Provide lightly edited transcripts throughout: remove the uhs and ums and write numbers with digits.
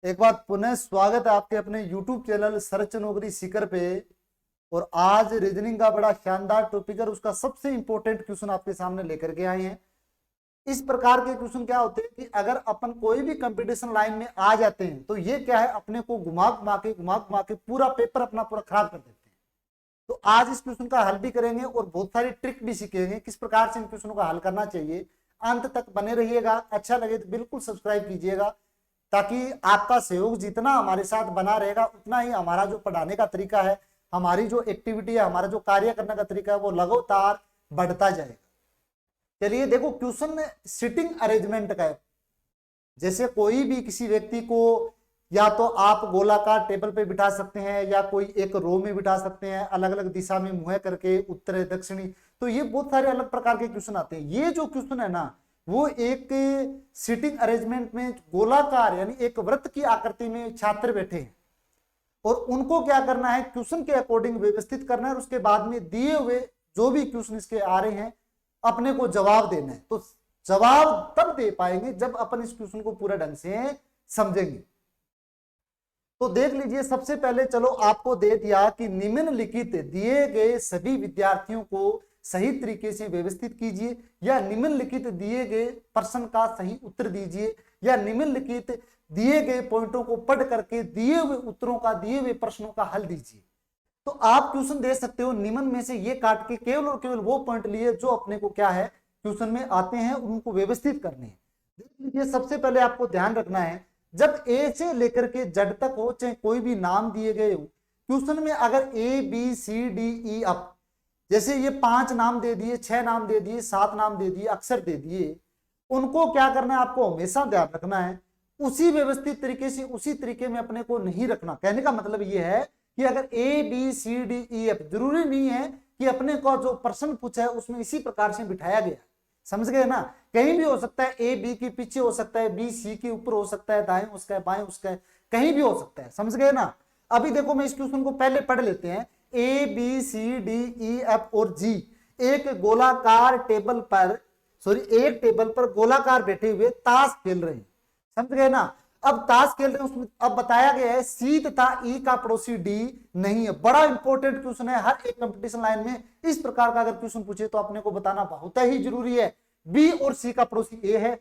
एक बार पुनः स्वागत है आपके अपने YouTube चैनल सर्च नौकरी सीकर पे। और आज रीजनिंग का बड़ा शानदार टॉपिक है, उसका सबसे इंपॉर्टेंट क्वेश्चन आपके सामने लेकर के आए हैं। इस प्रकार के क्वेश्चन क्या होते हैं कि अगर अपन कोई भी कंपटीशन लाइन में आ जाते हैं तो ये क्या है, अपने को घुमा के पूरा पेपर अपना पूरा खराब कर देते हैं। तो आज इस क्वेश्चन का हल भी करेंगे और बहुत सारी ट्रिक भी सीखेंगे किस प्रकार से इन क्वेश्चनों का हल करना चाहिए। अंत तक बने रहिएगा। अच्छा लगे तो बिल्कुल सब्सक्राइब कीजिएगा, ताकि आपका सहयोग जितना हमारे साथ बना रहेगा उतना ही हमारा जो पढ़ाने का तरीका है, हमारी जो एक्टिविटी है, हमारा जो कार्य करने का तरीका है वो लगातार बढ़ता जाएगा। चलिए देखो, क्वेश्चन सिटिंग अरेंजमेंट का है। जैसे कोई भी किसी व्यक्ति को या तो आप गोलाकार टेबल पे बिठा सकते हैं या कोई एक रो में बिठा सकते हैं, अलग अलग दिशा में मुंह करके, उत्तरी दक्षिणी। तो ये बहुत सारे अलग प्रकार के क्वेश्चन आते हैं। ये जो क्वेश्चन है ना, वो एक सिटिंग अरेंजमेंट में गोलाकार यानी एक वृत्त की आकृति में छात्र बैठे हैं और उनको क्या करना है, क्वेश्चन के अकॉर्डिंग व्यवस्थित करना है। और उसके बाद में दिए हुए जो भी क्वेश्चन इसके आ रहे हैं अपने को जवाब देना है। तो जवाब तब दे पाएंगे जब अपन इस क्वेश्चन को पूरा ढंग से समझेंगे। तो देख लीजिए, सबसे पहले चलो आपको दे दिया कि निम्नलिखित दिए गए सभी विद्यार्थियों को सही तरीके से व्यवस्थित कीजिए, या निम्नलिखित दिए गए प्रश्न का सही उत्तर दीजिए, या निम्नलिखित दिए गए पॉइंटों को पढ़ करके दिए हुए उत्तरों का, दिए हुए प्रश्नों का हल दीजिए। तो आप क्वेश्चन दे सकते हो निम्न में से ये काट के केवल और केवल वो पॉइंट लिए जो अपने को क्या है क्वेश्चन में आते हैं, उनको व्यवस्थित करने हैं। देख लीजिए, सबसे पहले आपको ध्यान रखना है, जब ए से लेकर के जेड तक हो, चाहे कोई भी नाम दिए गए हो क्वेश्चन में, अगर A B C D E F, जैसे ये 5 नाम दे दिए, 6 नाम दे दिए, 7 नाम दे दिए, अक्षर दे दिए, उनको क्या करना है, आपको हमेशा ध्यान रखना है उसी व्यवस्थित तरीके से, उसी तरीके में अपने को नहीं रखना। कहने का मतलब ये है कि अगर A B C D E F, जरूरी नहीं है कि अपने को जो प्रश्न पूछा है उसमें इसी प्रकार से बिठाया गया। समझ गए ना? कहीं भी हो सकता है, ए बी के पीछे हो सकता है, बी सी के ऊपर हो सकता है, दाएं उसका है, बाएं उसका है, कहीं भी हो सकता है। समझ गए ना? अभी देखो, मैं इस क्वेश्चन को पहले पढ़ लेते हैं। A B C D E F और जी एक गोलाकार टेबल पर, एक टेबल पर गोलाकार बैठे हुए ताश खेल रहे हैं। समझ गए ना? अब ताश खेल रहे हैं, उसमें अब बताया गया है सी तथा ई का पड़ोसी डी नहीं है। बड़ा इंपॉर्टेंट क्वेश्चन है, हर एक कंपटीशन लाइन में इस प्रकार का अगर क्वेश्चन पूछे तो अपने को बताना बहुत ही जरूरी है। बी और सी का पड़ोसी ए है,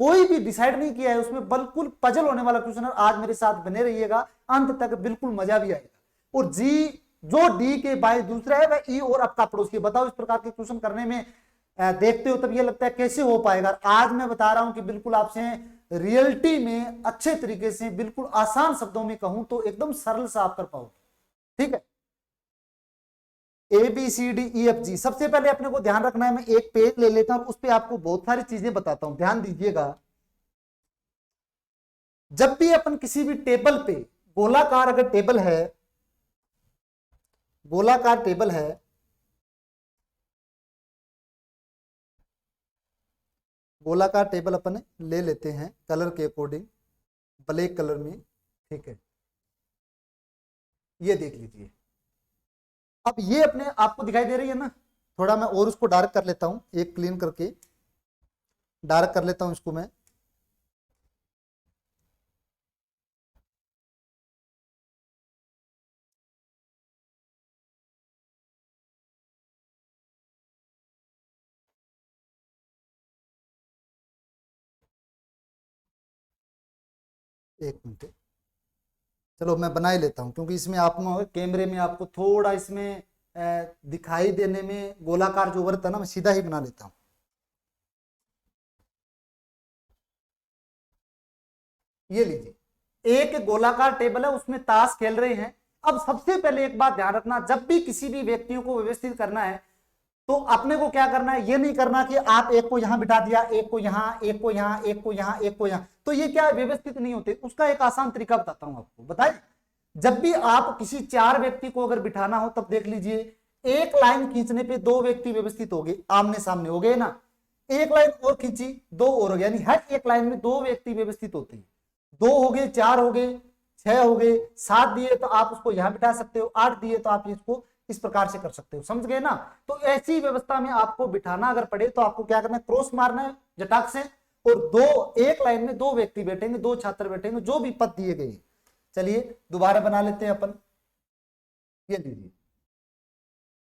कोई भी डिसाइड नहीं किया है उसमें, बिल्कुल पजल होने वाला क्वेश्चन है। आज मेरे साथ बने रहिएगा, अंत तक बिल्कुल मजा भी आएगा। और जी जो डी के बाएं दूसरा है वह ई और एफ का पड़ोसी है। बताओ, इस प्रकार के क्वेश्चन करने में देखते हो तब ये लगता है कैसे हो पाएगा। आज मैं बता रहा हूं कि बिल्कुल आपसे रियलिटी में अच्छे तरीके से, बिल्कुल आसान शब्दों में कहूं तो एकदम सरल सा आप कर पाओगे। ठीक है? A B C D E F G, सबसे पहले अपने को ध्यान रखना है, मैं एक पेज ले लेता हूं, उस पर आपको बहुत सारी चीजें बताता हूं, ध्यान दीजिएगा। जब भी अपन किसी भी टेबल पे, गोलाकार अगर टेबल है, गोलाकार टेबल है, गोलाकार टेबल अपन ले लेते हैं कलर के अकॉर्डिंग, ब्लैक कलर में। ठीक है, ये देख लीजिए। अब ये अपने आपको दिखाई दे रही है ना? थोड़ा मैं और उसको डार्क कर लेता हूं, एक क्लीन करके डार्क कर लेता हूं इसको मैं। एक मिनट, चलो मैं बना ही लेता हूं, क्योंकि इसमें आप कैमरे में आपको थोड़ा इसमें दिखाई देने में गोलाकार जो वर्त है ना, मैं सीधा ही बना लेता हूं। ये लीजिए, एक गोलाकार टेबल है, उसमें ताश खेल रहे हैं। अब सबसे पहले एक बात ध्यान रखना, जब भी किसी भी व्यक्तियों को व्यवस्थित करना है तो अपने को क्या करना है, ये नहीं करना कि आप एक को यहां बिठा दिया, एक को यहां, एक को यहां, एक को यहां, एक को यहां, तो ये क्या व्यवस्थित नहीं होते। उसका एक आसान तरीका बताता हूं आपको। बताए, जब भी आप किसी 4 व्यक्ति को अगर बिठाना हो तब देख लीजिए, एक लाइन खींचने पे 2 व्यक्ति व्यवस्थित हो गए, आमने सामने हो गए ना। एक लाइन और खींची, 2 और हो गए, यानी हर एक लाइन में 2 व्यक्ति व्यवस्थित होते हैं। 2 हो गए, 4 हो गए, 6 हो गए, 7 दिए तो आप उसको यहां बिठा सकते हो, 8 दिए तो आप इसको इस प्रकार से कर सकते हो। समझ गए ना? तो ऐसी व्यवस्था में आपको बिठाना अगर पड़े तो आपको क्या करना है, क्रॉस मारना है जटाक से, और दो एक लाइन में दो व्यक्ति बैठेंगे, दो छात्र बैठेंगे, जो भी पद दिए गए। चलिए दोबारा बना लेते हैं अपन, ये लीजिए।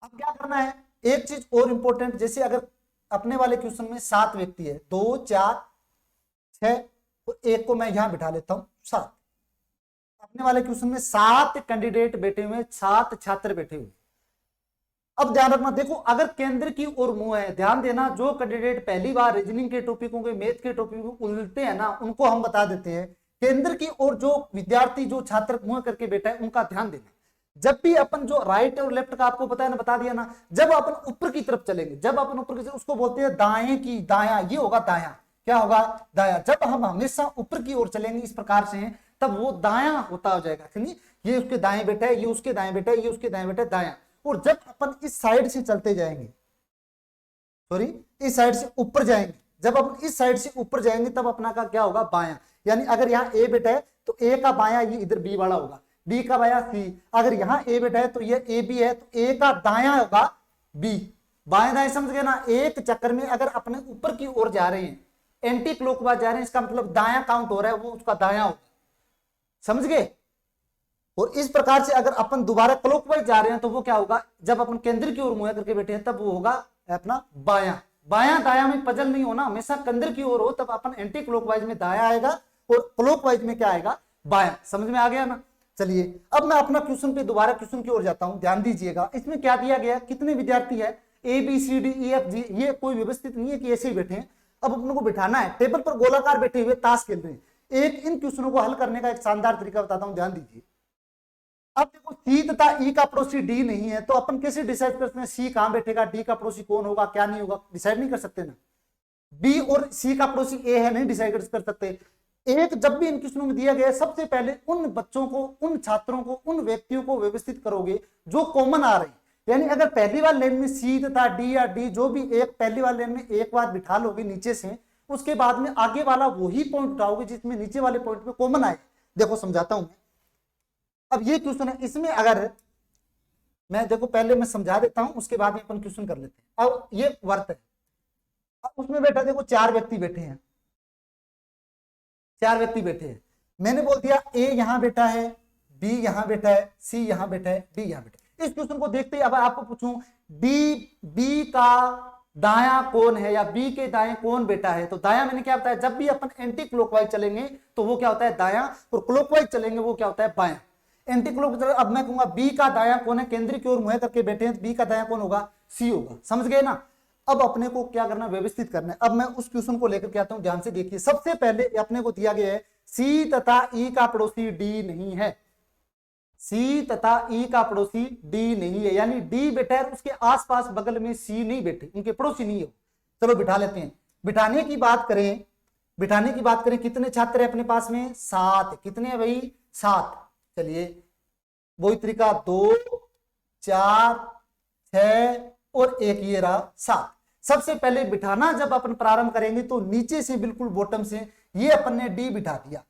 अब क्या करना है, एक चीज और इंपॉर्टेंट, जैसे अगर अपने वाले क्वेश्चन में 7 व्यक्ति है, 2 4 6, तो एक को मैं यहां बिठा लेता हूं 7। अपने वाले क्वेश्चन में 7 कैंडिडेट बैठे हुए, 7 छात्र बैठे हुए। अब ध्यान रखना, देखो अगर केंद्र की ओर मुंह है, ध्यान देना, जो कैंडिडेट पहली बार रीजनिंग के टॉपिकों के, मैथ के टॉपिक उलझते हैं ना, उनको हम बता देते हैं केंद्र की ओर जो विद्यार्थी, जो छात्र मुंह करके बैठा है, उनका ध्यान देना। जब भी अपन जो राइट और लेफ्ट का आपको पता है ना, बता दिया ना, जब अपन ऊपर की तरफ चलेंगे, जब अपन ऊपर की तरफ, उसको बोलते हैं दाएं की दाया, ये होगा दाया, क्या होगा, दाया। जब हम हमेशा ऊपर की ओर चलेंगे इस प्रकार से, तब वो दाया होता हो जाएगा, नहीं ये उसके दाएं बेटा है, ये उसके दाएं बेटा है, ये उसके दाएं बेटा है, दाया। और जब अपन इस साइड से चलते जाएंगे, सॉरी इस साइड से ऊपर जाएंगे, जब अपन इस साइड से ऊपर जाएंगे तब अपना का क्या होगा, बायां। यानी अगर यहाँ ए बेटा है तो ए का बायां ये इधर बी वाला होगा, बी का बायां सी। अगर यहाँ ए बेटा है तो ये ए बी है, तो ए का दायां होगा बी। बाएं दाएं समझ गए ना। एक चक्कर में अगर अपने ऊपर की ओर जा रहे हैं, एंटी क्लॉकवाइज जा रहे हैं, इसका मतलब दायां काउंट हो रहा है, वो उसका दायां होगा, समझ गए। और इस प्रकार से अगर अपन दोबारा क्लॉकवाइज जा रहे हैं तो वो क्या होगा, जब अपन केंद्र की ओर मुंह करके बैठे हैं तब वो होगा अपना बायां। बायां दाया में पजल नहीं होना, हमेशा केंद्र की ओर हो तब अपन एंटी क्लॉकवाइज में दाया आएगा और क्लॉकवाइज में क्या आएगा, बायां। समझ में आ गया ना। चलिए अब मैं अपना क्वेश्चन पे दोबारा क्वेश्चन की ओर जाता हूं, ध्यान दीजिएगा। इसमें क्या दिया गया, कितने विद्यार्थी है, A B C D E F G, ये कोई व्यवस्थित नहीं है कि ऐसे ही बैठे हैं। अब अपन को बिठाना है, टेबल पर गोलाकार बैठे हुए ताश खेल रहे हैं। एक इन क्वेश्चनों को हल करने का एक शानदार तरीका बताता हूं, ध्यान दीजिए। अब देखो सी तथा ई का पड़ोसी डी नहीं है, तो अपन कैसे डिसाइड करते हैं सी कहां बैठेगा, डी का पड़ोसी कौन होगा, क्या नहीं होगा, डिसाइड नहीं कर सकते ना। बी और सी का पड़ोसी ए है, नहीं डिसाइड कर सकते। एक जब भी इन क्वेश्चनों में दिया गया, सबसे पहले उन बच्चों को, उन छात्रों को, उन व्यक्तियों को व्यवस्थित करोगे जो कॉमन आ रहे। यानी अगर पहली बार लाइन में सी तथा डी या डी जो भी एक पहली बार लाइन में एक बार बिठा लोगे नीचे से, उसके बाद में आगे वाला वही पॉइंट उठाओगे जिसमें नीचे वाले पॉइंट में कॉमन आए। देखो समझाता हूं मैं। अब ये क्वेश्चन है, इसमें अगर मैं देखो पहले मैं समझा देता हूं, उसके बाद में अपन क्वेश्चन कर लेते हैं। अब ये वर्त है, अब उसमें बैठा देखो 4 व्यक्ति बैठे हैं, 4 व्यक्ति बैठे हैं। मैंने बोल दिया ए यहां बैठा है, बी यहां बैठा है, सी यहां बैठा है, डी यहां बैठा है। इस क्वेश्चन को देखते ही अब आपको पूछूं डी बी का दाया कौन है या बी के दाएं कौन बैठा है, तो दाया मैंने क्या बताया, जब भी अपन एंटी क्लॉकवाइज चलेंगे तो वो क्या होता है, दाया, और क्लॉकवाइज चलेंगे वो क्या होता है, बायां। एंटी क्लॉकवाइज, अब मैं कहूंगा बी का दाया कौन है, केंद्र की ओर मुंह करके बैठे हैं, बी का दाया कौन होगा, सी होगा। समझ गए ना। अब अपने को क्या करना, व्यवस्थित करना है। अब मैं उस क्वेश्चन को लेकर के आता हूं, ध्यान से देखिए। सबसे पहले अपने को दिया गया है सी तथा ई का पड़ोसी डी नहीं है, सी तथा ई का पड़ोसी डी नहीं है, यानी डी बैठा है, उसके आसपास बगल में सी नहीं बैठे, उनके पड़ोसी नहीं हो। चलो बिठा लेते हैं। बिठाने की बात करें, बिठाने की बात करें, कितने छात्र है अपने पास में, 7। कितने है भाई, 7। चलिए वही तरीका, 2 4 6 और एक ये रहा 7। सबसे पहले बिठाना जब अपन प्रारंभ करेंगे तो नीचे से बिल्कुल बॉटम से ये अपन ने डी बिठा दिया।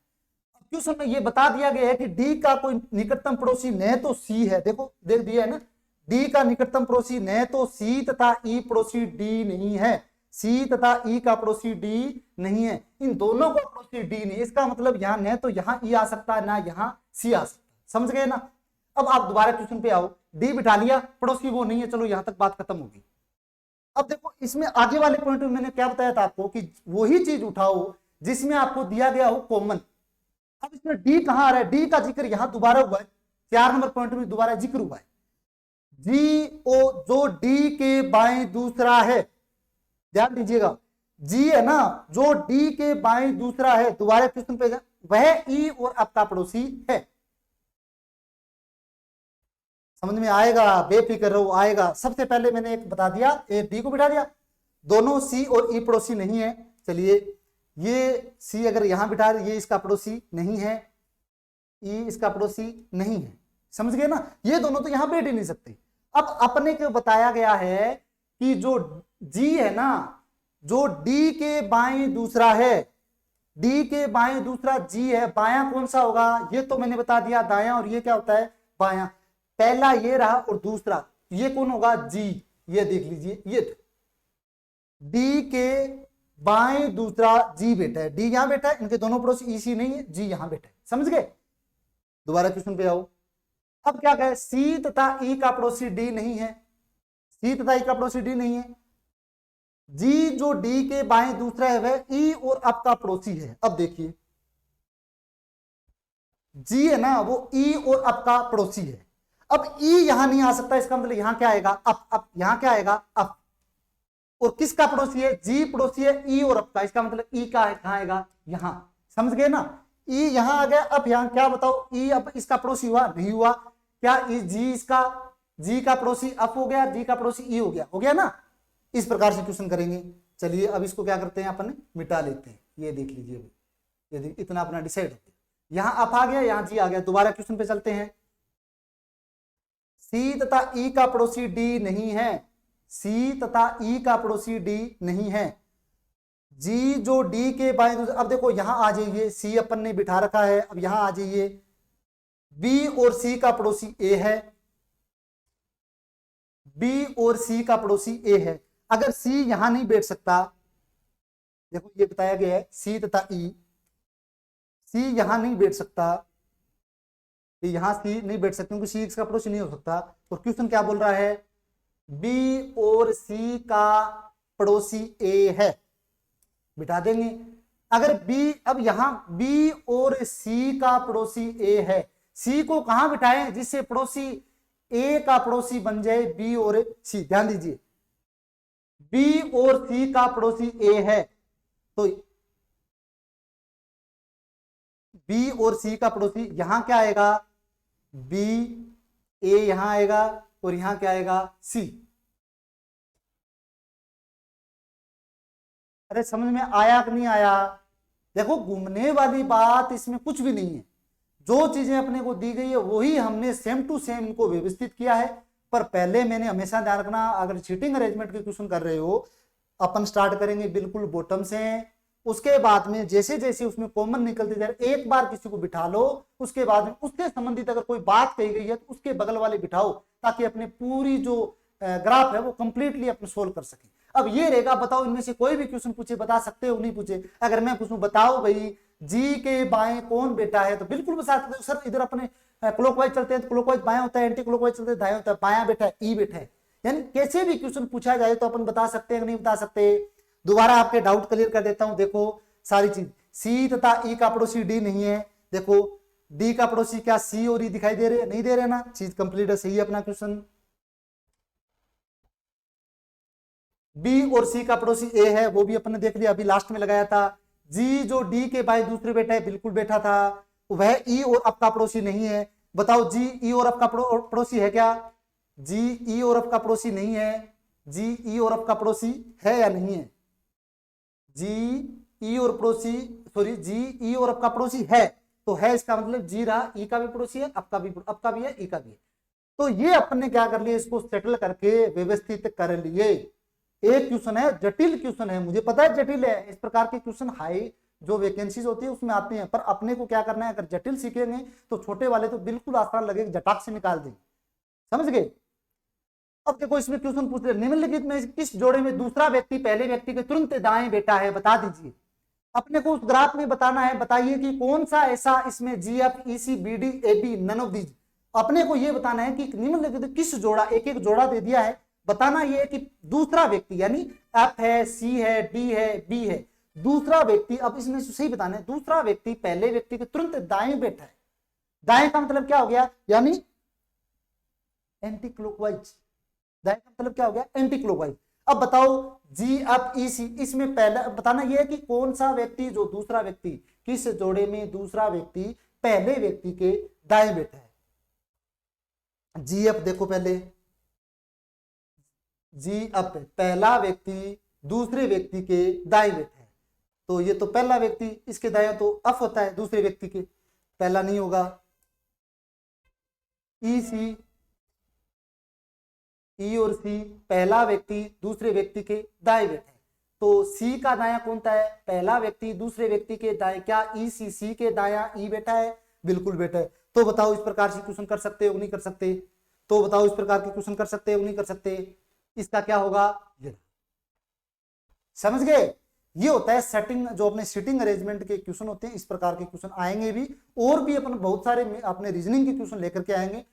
क्वेश्चन में ये बता दिया गया है कि डी का कोई निकटतम पड़ोसी न तो सी है, देखो देख दिया है ना, डी का निकटतम पड़ोसी न तो सी तथा ई पड़ोसी डी नहीं है, सी तथा ई का पड़ोसी डी नहीं है, इन दोनों का पड़ोसी डी नहीं। इसका मतलब यहाँ न तो यहाँ ई आ सकता है, ना यहाँ सी आ सकता है। समझ गए ना। अब आप दोबारा क्वेश्चन पे आओ, डी बिठा लिया, पड़ोसी वो नहीं है, चलो यहां तक बात खत्म होगी। अब देखो इसमें आगे वाले पॉइंट में मैंने क्या बताया था आपको कि वही चीज उठाओ जिसमें आपको दिया गया हो कॉमन। अब इसमें डी कहां आ रहा है, डी का जिक्र यहां दोबारा हुआ है, 4 नंबर पॉइंट में दोबारा जिक्र हुआ है। जी ओ जो डी के बाएं दूसरा है, ध्यान दीजिएगा, जी है ना, जो डी के बाएं दूसरा है, दोबारा क्वेश्चन पे वह ई और आपका पड़ोसी है। समझ में आएगा, बेफिक्र रहो, आएगा। सबसे पहले मैंने एक बता दिया, ए डी को बिठा दिया, दोनों सी और ई पड़ोसी नहीं है। चलिए ये सी अगर यहां बिठा, ये इसका पड़ोसी नहीं है, ई इसका पड़ोसी नहीं है। समझ गए ना, ये दोनों तो यहां बैठ ही नहीं सकते। अब अपने को बताया गया है कि जो जी है ना, जो डी के बाएं दूसरा है, डी के बाएं दूसरा जी है, बायां कौन सा होगा, ये तो मैंने बता दिया दायां, और ये क्या होता है, बायां। पहला ये रहा और दूसरा ये कौन होगा, जी। ये देख लीजिए, ये डी के बाएं दूसरा जी बैठा है, डी यहां बैठा है, इनके दोनों पड़ोसी ई सी नहीं है, जी यहां बैठा है। समझ गए? दोबारा क्वेश्चन पे आओ। अब क्या कहे, सी तथा ई का पड़ोसी डी नहीं है, सी तथा ई का पड़ोसी डी नहीं है, जी जो डी के बाएं दूसरा है वह ई और अप का पड़ोसी है। अब देखिए जी है ना, वो ई और अप का पड़ोसी है। अब ई यहां नहीं आ सकता, इसका मतलब यहां क्या आएगा, अप यहां क्या आएगा, अप। और किसका पड़ोसी है, जी पड़ोसी है ई और अप का, इसका मतलब ई का कहां आएगा, यहां। समझ गए ना? ई यहां आ गया, अब यहां क्या बताओ, ई अप इसका पड़ोसी हुआ, नहीं हुआ। क्या जी इसका, जी का पड़ोसी अप हो गया, जी का पड़ोसी ई हो गया ना। इस प्रकार से क्वेश्चन करेंगे। चलिए अब इसको क्या करते हैं, अपन मिटा लेते हैं। ये देख लीजिए, यदि इतना अपना डिसाइड हो गया, यहां अप आ गया, यहां जी आ गया। दोबारा क्वेश्चन पे चलते हैं। सी तथा ई का पड़ोसी डी नहीं है, सी तथा ई का पड़ोसी डी नहीं है, जी जो डी के बाएं दूसरे, अब देखो यहां आ जाइए, सी अपन ने बिठा रखा है, अब यहां आ जाइए, बी और सी का पड़ोसी ए है, बी और सी का पड़ोसी ए है। अगर सी यहां नहीं बैठ सकता, देखो ये बताया गया है सी तथा ई, सी यहां नहीं बैठ सकता, यहां सी नहीं बैठ सकते क्योंकि सी का पड़ोसी नहीं हो सकता। तो क्वेश्चन क्या बोल रहा है, बी और सी का पड़ोसी ए है, बिठा देंगे। अगर बी, अब यहां बी और सी का पड़ोसी ए है, सी को कहां बिठाएं जिससे पड़ोसी ए का पड़ोसी बन जाए बी और सी। ध्यान दीजिए, बी और सी का पड़ोसी ए है, तो बी और सी का पड़ोसी यहां क्या आएगा, बी, ए यहां आएगा और यहां क्या आएगा, सी। अरे समझ में आया कि नहीं आया? देखो घूमने वाली बात इसमें कुछ भी नहीं है, जो चीजें अपने को दी गई है वही हमने सेम टू सेम इनको व्यवस्थित किया है। पर पहले मैंने हमेशा ध्यान रखना, अगर चीटिंग अरेंजमेंट के क्वेश्चन कर रहे हो, अपन स्टार्ट करेंगे बिल्कुल बॉटम से, उसके बाद में जैसे जैसे उसमें कॉमन निकलते जाए, एक बार किसी को बिठा लो, उसके बाद में उससे संबंधित अगर कोई बात कही गई है तो उसके बगल वाले बिठाओ, ताकि अपने पूरी जो ग्राफ है वो कंप्लीटली अपने सोल्व कर सके। अब ये रहेगा, बताओ इनमें से कोई भी क्वेश्चन पूछे, बता सकते हो, नहीं पूछे, अगर मैं पूछूं बताओ भाई जी के बाएं कौन बेटा है, तो बिल्कुल बता सकते हो सर, इधर अपने क्लॉकवाइज चलते हैं तो क्लॉकवाइज बाएं होता है, एंटी क्लॉकवाइज चलते हैं दाएं होता है, बायां बेटा है, ई बेटा है। यानी कैसे भी क्वेश्चन पूछा जाए तो अपन बता सकते हैं, नहीं बता सकते। दोबारा आपके डाउट क्लियर कर देता हूं। देखो सारी चीज, सी तथा ई का पड़ोसी डी नहीं है, देखो डी का पड़ोसी क्या सी और ई दिखाई दे रहे, नहीं दे रहे ना, चीज कंप्लीट है, सही है अपना क्वेश्चन। बी और सी का पड़ोसी ए है, वो भी अपन ने देख लिया, अभी लास्ट में लगाया था। जी जो डी के बाएं दूसरे बैठा है, बिल्कुल बैठा था, वह ई और अप का पड़ोसी नहीं है। बताओ जी ई और अप का पड़ोसी है क्या, जी ई और अप का पड़ोसी नहीं है, जी ई और अप का पड़ोसी है या नहीं है, जी ई और पड़ोसी, सॉरी जी ई और अप का पड़ोसी है, तो है इसका मतलब जी रहा, ई का भी पड़ोसी है, अप का भी है, ई का भी है। तो ये अपन ने क्या कर लिया, इसको सेटल करके व्यवस्थित कर लिए। एक क्वेश्चन है, जटिल क्वेश्चन है, मुझे पता है जटिल है, इस प्रकार के क्वेश्चन हाई जो वैकेंसीज होती है उसमें आते हैं, पर अपने को क्या करना है, अगर जटिल सीखेंगे तो छोटे वाले तो बिल्कुल आसान लगेगा, झटाक से निकाल देंगे। समझ गए? अब देखो इसमें क्वेश्चन पूछ रहे, निम्नलिखित में किस जोड़े में दूसरा व्यक्ति पहले व्यक्ति के तुरंत दाएं बैठा है, बता दीजिए। अपने को उस ग्राफ में बताना है, बताइए कि कौन सा ऐसा इसमें G F E C B D A B none of these. अपने को यह बताना है कि निम्नलिखित किस जोड़ा, एक एक जोड़ा दे दिया है, बताना यह है कि दूसरा व्यक्ति, यानी एफ है, सी है, डी है, बी है, दूसरा व्यक्ति, अब इसमें सही बताना है, दूसरा व्यक्ति पहले व्यक्ति के तुरंत दाएं बैठा है। दाएं का मतलब क्या हो गया, यानी एंटी क्लॉकवाइज। दाएं का मतलब क्या हो गया, एंटी क्लॉकवाइज। अब बताओ जी एफ ई सी, इसमें पहला बताना यह है कि कौन सा व्यक्ति, जो दूसरा व्यक्ति, किस जोड़े में दूसरा व्यक्ति पहले व्यक्ति के दाएं बैठा है। जी एफ देखो पहले, जी एफ पहला व्यक्ति दूसरे व्यक्ति के दाएं बैठा है, तो ये तो पहला व्यक्ति, इसके दाएं तो अफ होता है दूसरे व्यक्ति के, पहला नहीं होगा। ई सी, ई और सी पहला व्यक्ति दूसरे व्यक्ति के दाएं बैठे, तो सी का दाया कौन सा है, पहला व्यक्ति दूसरे व्यक्ति के दाएं, क्या ई सी, सी के दाया ई बैठा है, बिल्कुल बैठा है। तो बताओ इस प्रकार से क्वेश्चन कर सकते हो नहीं कर सकते, तो बताओ इस प्रकार के क्वेश्चन कर सकते हो नहीं कर सकते, इसका क्या होगा, समझ गए? ये होता है सेटिंग, जो अपने सीटिंग अरेंजमेंट के क्वेश्चन होते हैं, इस प्रकार के क्वेश्चन आएंगे भी, और भी अपन बहुत सारे अपने रीजनिंग के क्वेश्चन लेकर के आएंगे।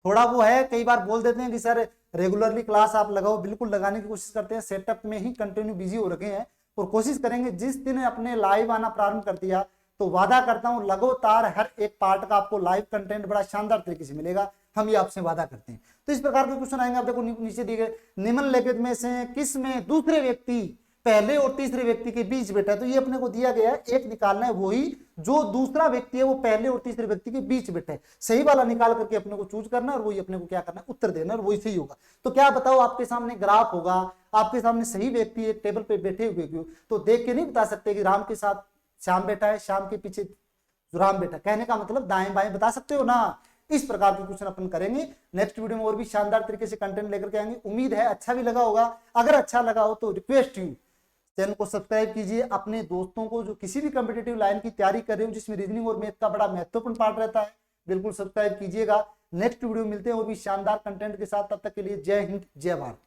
थोड़ा वो है, कई बार बोल देते हैं कि सर रेगुलरली क्लास आप लगाओ, बिल्कुल लगाने की कोशिश करते हैं, सेटअप में ही कंटिन्यू बिजी हो रखे हैं, और कोशिश करेंगे जिस दिन अपने लाइव आना प्रारंभ कर दिया तो वादा करता हूं लगातार हर एक पार्ट का आपको लाइव कंटेंट बड़ा शानदार तरीके से मिलेगा, हम ये आपसे वादा करते हैं। तो इस प्रकार के क्वेश्चन आएंगे, आप देखो नीचे दिए गए निम्नलिखित में से किस में दूसरे व्यक्ति पहले और तीसरे व्यक्ति के बीच बैठा है, तो ये अपने को दिया गया है, एक निकालना है, वही जो दूसरा व्यक्ति है वो पहले और तीसरे व्यक्ति के बीच बैठा है, सही वाला निकाल करके अपने को चूज करना है, और वही अपने को क्या करना है, उत्तर देना, और वही सही होगा। तो क्या बताओ, आपके सामने ग्राफ होगा, आपके सामने सही व्यक्ति एक टेबल पे बैठे हुए क्यों, तो देख के नहीं बता सकते कि राम के साथ श्याम बैठा है, श्याम के पीछे राम बैठा, कहने का मतलब दाएं बाएं बता सकते हो ना। इस प्रकार के क्वेश्चन अपन करेंगे नेक्स्ट वीडियो में, और भी शानदार तरीके से कंटेंट लेकर के आएंगे। उम्मीद है अच्छा भी लगा होगा, अगर अच्छा लगा हो तो रिक्वेस्ट यू चैनल को सब्सक्राइब कीजिए, अपने दोस्तों को जो किसी भी कॉम्पिटिटिव लाइन की तैयारी कर रहे हो जिसमें रीजनिंग और मैथ का बड़ा महत्वपूर्ण पार्ट रहता है, बिल्कुल सब्सक्राइब कीजिएगा। नेक्स्ट वीडियो मिलते हैं और भी शानदार कंटेंट के साथ, तब तक के लिए जय हिंद जय भारत।